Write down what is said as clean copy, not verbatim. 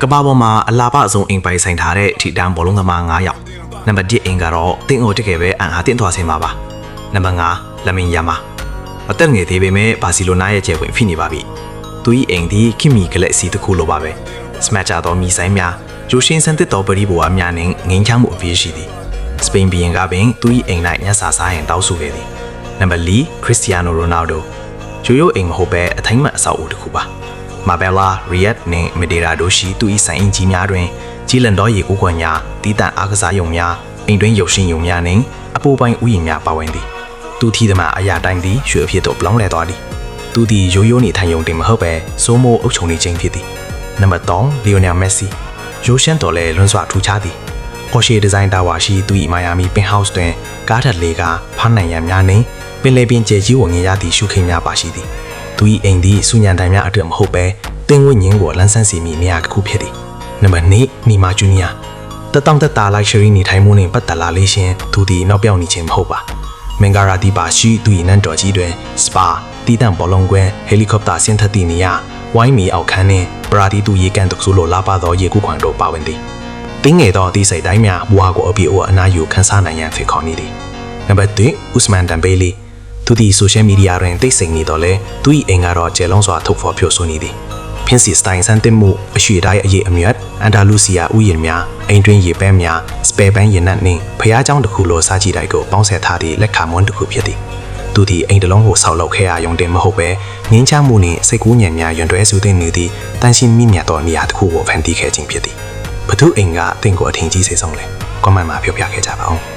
ကဘာပေါ်မှာအလားပါအစုံအိမ်ပိုင်ဆိုင်ထားတဲ့ထိတန်းဘောလုံးသမား9ယောက်နံပါတ်1အိမ်ကတော့တင်းအိုတကယ်ပဲအန်အားတင်းသွားစင်ပါပါနံပါတ်5လမင်ယာမာအသက်ငယ်သေးပေမဲ့ဘာစီလိုနာရဲ့ကျယ်ဝင်ဖိနေပါပြီသူ၏အိမ်ဒီခင်မီကလက်စီတစ်ခုလိုပါပဲစမတ်ချာတော်မီဆိုင်များရိုရှင်စန်တစ်တော်ပရိဘောအများနဲ့ငင်းချမှုအပြည့်ရှိသည်စပိန်ဘီယင်ကပင်သူ၏အိမ်၌ညစာစားရင်တောက်ဆိုခဲ့သည်နံပါတ်4ခရစ္စတီယာနိုရိုနယ်ဒိုရိုအိမ်မဟုတ်ပဲအထိုင်းမှအဆောက်အဦတစ်ခုပါမာဘယ်လာရီယက်နှင့်မဒေရာတို့ရှိသူ၏ဆိုင်အင်ကြီးများတွင်ကြီးလန်တော်ရေကူးခွန်များတီးတန့်အားကစားရုံများအိမ်တွင်းရုပ်ရှင်ရုံများနှင့်အပိုပိုင်းဥယျာဉ်များပါဝင်သည်သူထီသမားအရာတိုင်းသည်ရွှေအဖြစ်သို့ပြောင်းလဲသွားသည်သူသည်ရိုးရိုးနေထိုင်ရုံတင်မဟုတ်ပဲစိုးမိုးအုပ်ချုပ်နေခြင်းဖြစ်သည်နံပါတ်3လီယိုနယ်မက်ဆီရိုရှန်တော်လည်းလွန်စွာထူးခြားသည်အော်ရှေဒီဇိုင်းတာဝါရှိသူ၏မိုင်ယာမီပင်ဟောက်စ်တွင်ကားထက်လေးကဖမ်းနိုင်ရန်များနှင့်ပင်လယ်ပြင်ကျဲကြီးဝင်ရသည့်ရှုခင်းများပါရှိသည်သူ၏အိမ်သည်စူညံတိုင်များအတွက်မဟုတ်ပဲတင်ဝင်းငင်းကိုလန်းဆန်းစီမိနေရာတစ်ခုဖြစ်သည်နံပါတ်2နီမာဂျူနီယာတတောင်တက်တာလိုက်ရှရီနေထိုင်မှုနှင့်ပတ်သက်လာလေးရှင်သူသည်နောက်ပြောင်နေခြင်းမဟုတ်ပါမင်္ဂရာဒီပါရှိသူ၏နန်းတော်ကြီးတွင်စပါတီတန်ဘောလုံးကွင်းဟယ်လီကော်ပတာဆင်းသက်သည့်နေရာဝိုင်းမီအောက်ခန်းနှင့်ပရာဒီတူရေကန်တခုလိုလာပါသောရေကူးခွန်တို့ပါဝင်သည်တင်းငယ်သောအသီးစိတ်တိုင်းများဘွားကိုအပြည့်အနာယူခန်းစားနိုင်ရန်ဖြစ်ခေါ်နေသည်နံပါတ်3ဥစမန်ဒန်ဘေးလီသူသည်ဆိုရှယ်မီဒီယာတွင်တိတ်ဆိတ်နေတော့လဲသူ၏အိမ်ကတော့ကျယ်လုံးစွာထုတ်ဖော်ပြောဆိုနေသည်ဖင်စီစတိုင်ဆန်တင်မှုအရွှေတိုင်းအရေးအမြတ်အန်ဒါလူစီယာဥယျာဉ်များအိမ်တွင်းရေပန်းများစပယ်ပန်းရင်နတ်နှင့်ဖျားเจ้าတစ်ခုလိုစားကြည့်တိုက်ကိုပေါင်းဆက်ထားသည့်လက်ခါမွန်းတစ်ခုဖြစ်သည်သူသည်အိမ်တစ်လုံးကိုဆောက်လုပ်ခဲ့ရရုံတင်မဟုတ်ပဲငင်းချမှုနှင့်စိတ်ကူးညံများရွံတွဲစုသိနေသည့်တန်ရှင်းမိမြတ်သောနေရာတစ်ခုကိုဖန်တီးခဲ့ခြင်းဖြစ်သည်ဘသူအိမ်ကအသင်ကိုအထင်ကြီးစေဆုံးလဲကွန်မန့်မှာပြောပြခဲ့ကြပါဦး